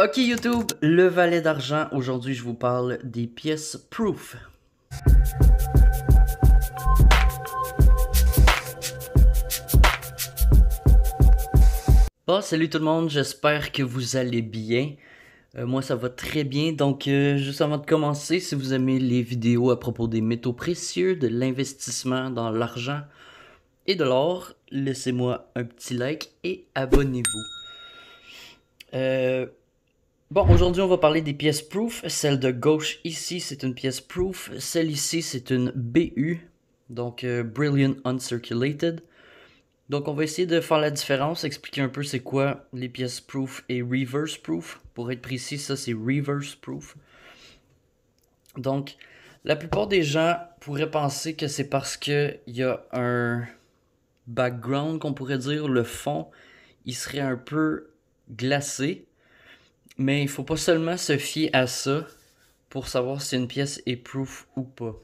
Ok YouTube, le valet d'argent. Aujourd'hui, je vous parle des pièces proof. Bon, salut tout le monde, j'espère que vous allez bien. Moi, ça va très bien. Donc, juste avant de commencer, si vous aimez les vidéos à propos des métaux précieux, de l'investissement dans l'argent et de l'or, laissez-moi un petit like et abonnez-vous. Bon, aujourd'hui, on va parler des pièces proof. Celle de gauche ici, c'est une pièce proof. Celle ici, c'est une BU, donc Brilliant Uncirculated. Donc, on va essayer de faire la différence, expliquer un peu c'est quoi les pièces proof et reverse proof. Pour être précis, ça c'est reverse proof. Donc, la plupart des gens pourraient penser que c'est parce qu'il y a un background, qu'on pourrait dire, le fond, il serait un peu glacé. Mais il faut pas seulement se fier à ça pour savoir si une pièce est proof ou pas.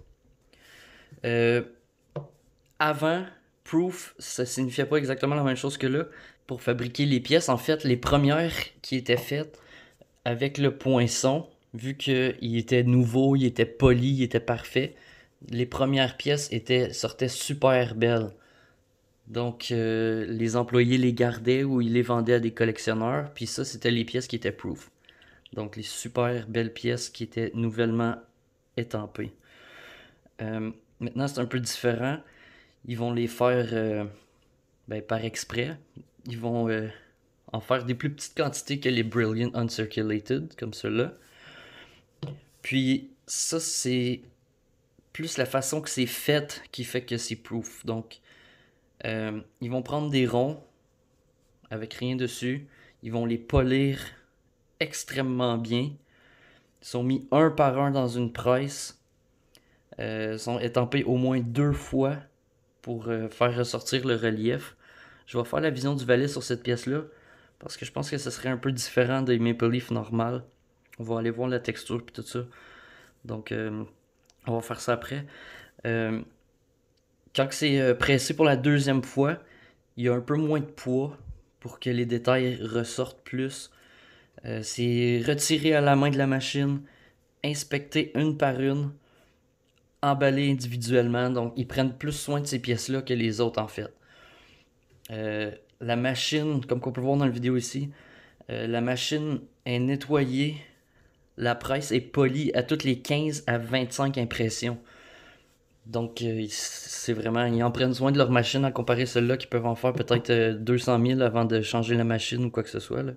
Avant, proof, ça signifiait pas exactement la même chose que là. Pour fabriquer les pièces, en fait, les premières qui étaient faites avec le poinçon, vu qu'il était nouveau, il était poli, il était parfait, les premières pièces sortaient super belles. Donc, les employés les gardaient ou ils les vendaient à des collectionneurs, puis ça, c'était les pièces qui étaient proof. Donc, les super belles pièces qui étaient nouvellement étampées. Maintenant, c'est un peu différent. Ils vont les faire par exprès. Ils vont en faire des plus petites quantités que les Brilliant Uncirculated, comme ceux-là. Puis, ça, c'est plus la façon que c'est fait qui fait que c'est proof. Donc, ils vont prendre des ronds avec rien dessus. Ils vont les polir extrêmement bien. Ils sont mis un par un dans une presse. Sont étampés au moins 2 fois pour faire ressortir le relief. Je vais faire la vision du valet sur cette pièce-là parce que je pense que ce serait un peu différent des Maple Leaf normales. On va aller voir la texture et tout ça. Donc, on va faire ça après. Quand c'est pressé pour la deuxième fois, il y a un peu moins de poids pour que les détails ressortent plus. C'est retiré à la main de la machine, inspecté une par une, emballé individuellement. Donc, ils prennent plus soin de ces pièces-là que les autres, en fait. La machine, comme qu'on peut voir dans la vidéo ici, la machine est nettoyée. La presse est polie à toutes les 15 à 25 impressions. Donc, c'est vraiment, ils en prennent soin de leur machine à comparer celles-là qui peuvent en faire peut-être 200 000 avant de changer la machine ou quoi que ce soit. Là.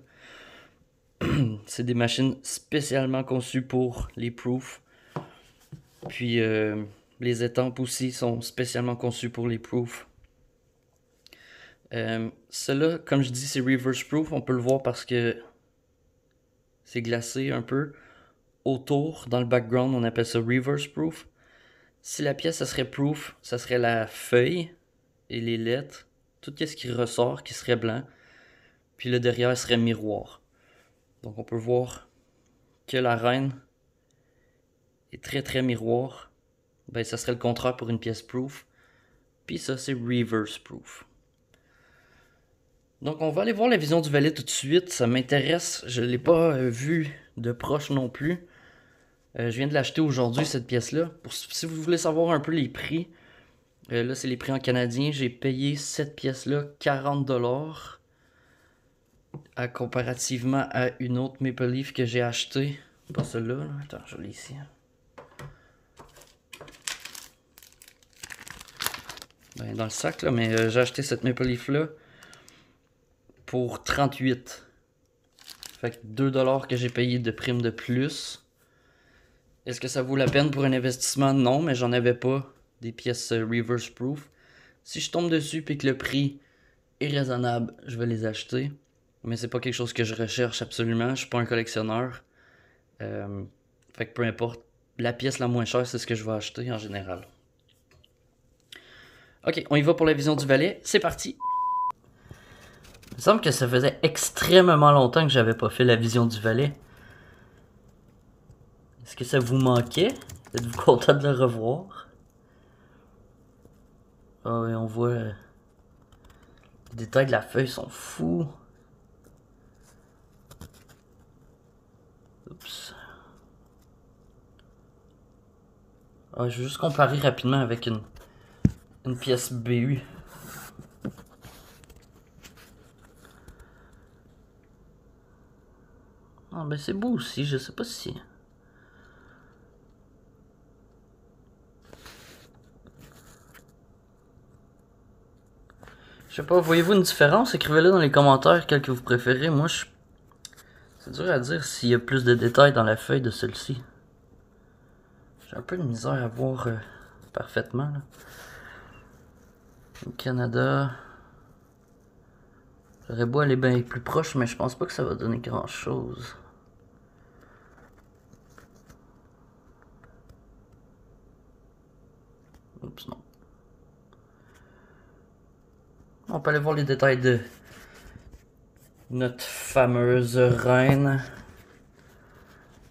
C'est des machines spécialement conçues pour les proofs. Puis, les étampes aussi sont spécialement conçues pour les proofs. Cela, comme je dis, c'est reverse proof. On peut le voir parce que c'est glacé un peu. Autour, dans le background, on appelle ça reverse proof. Si la pièce, ça serait proof, ça serait la feuille et les lettres. Tout ce qui ressort, qui serait blanc. Puis le derrière serait miroir. Donc on peut voir que la reine est très très miroir. Ben ça serait le contraire pour une pièce proof. Puis ça c'est reverse proof. Donc on va aller voir la vision du valet tout de suite. Ça m'intéresse. Je ne l'ai pas vu de proche non plus. Je viens de l'acheter aujourd'hui cette pièce-là. Si vous voulez savoir un peu les prix, là c'est les prix en canadien. J'ai payé cette pièce-là 40$. Comparativement à une autre Maple Leaf que j'ai acheté. Pas celle-là. Là. Attends, je l'ai ici. Ben, dans le sac, là, mais j'ai acheté cette Maple Leaf-là pour 38. Fait que 2$ que j'ai payé de prime de plus. Est-ce que ça vaut la peine pour un investissement? Non, mais j'en avais pas des pièces reverse proof. Si je tombe dessus et que le prix est raisonnable, je vais les acheter. Mais c'est pas quelque chose que je recherche absolument. Je suis pas un collectionneur. Fait que peu importe. La pièce la moins chère, c'est ce que je vais acheter en général. Ok, on y va pour la vision du valet. C'est parti! Il me semble que ça faisait extrêmement longtemps que j'avais pas fait la vision du valet. Est-ce que ça vous manquait? Êtes-vous content de le revoir? Ah oui, on voit... les détails de la feuille sont fous. Ouais, je vais juste comparer rapidement avec une pièce BU. Ah ben c'est beau aussi, je sais pas si... Je sais pas, voyez-vous une différence? Écrivez-le dans les commentaires quel que vous préférez. Moi, c'est dur à dire s'il y a plus de détails dans la feuille de celle-ci. J'ai un peu de misère à voir parfaitement. Là. Le Canada... J'aurais beau aller bien plus proche, mais je pense pas que ça va donner grand-chose. Oups, non. On peut aller voir les détails de notre fameuse reine.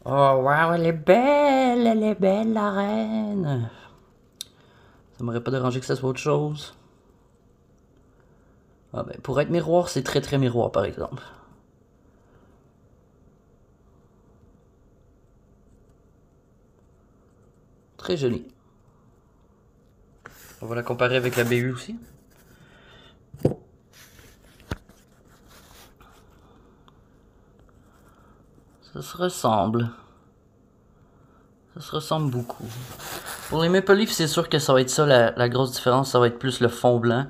Oh wow, elle est belle la reine. Ça m'aurait pas dérangé que ça soit autre chose. Ah ben, pour être miroir, c'est très très miroir par exemple. Très joli. On va la comparer avec la BU aussi. Ça se ressemble. Ça se ressemble beaucoup. Pour les Maple Leafs, c'est sûr que ça va être ça la grosse différence. Ça va être plus le fond blanc.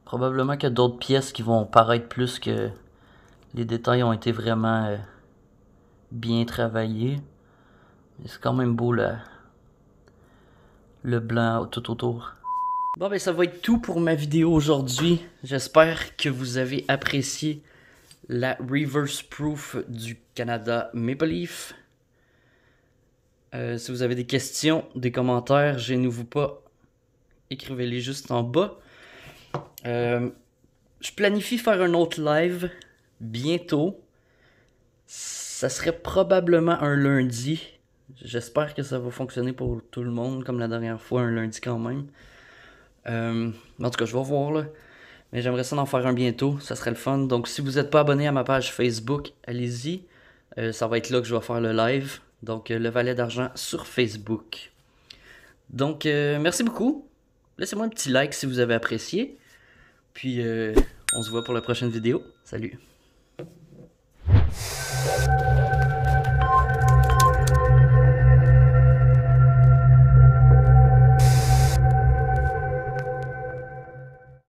Probablement qu'il y a d'autres pièces qui vont paraître plus que les détails ont été vraiment bien travaillés. Mais c'est quand même beau le blanc tout autour. Bon ben ça va être tout pour ma vidéo aujourd'hui. J'espère que vous avez apprécié la Reverse Proof du Canada Maple Leaf. Si vous avez des questions, des commentaires, gênez-vous pas. Écrivez-les juste en bas. Je planifie faire un autre live bientôt. Ça serait probablement un lundi. J'espère que ça va fonctionner pour tout le monde, comme la dernière fois, un lundi quand même. En tout cas, je vais voir là. Mais j'aimerais ça en faire un bientôt, ça serait le fun. Donc si vous n'êtes pas abonné à ma page Facebook, allez-y. Ça va être là que je vais faire le live. Donc le Valet d'Argent sur Facebook. Donc merci beaucoup. Laissez-moi un petit like si vous avez apprécié. Puis on se voit pour la prochaine vidéo. Salut.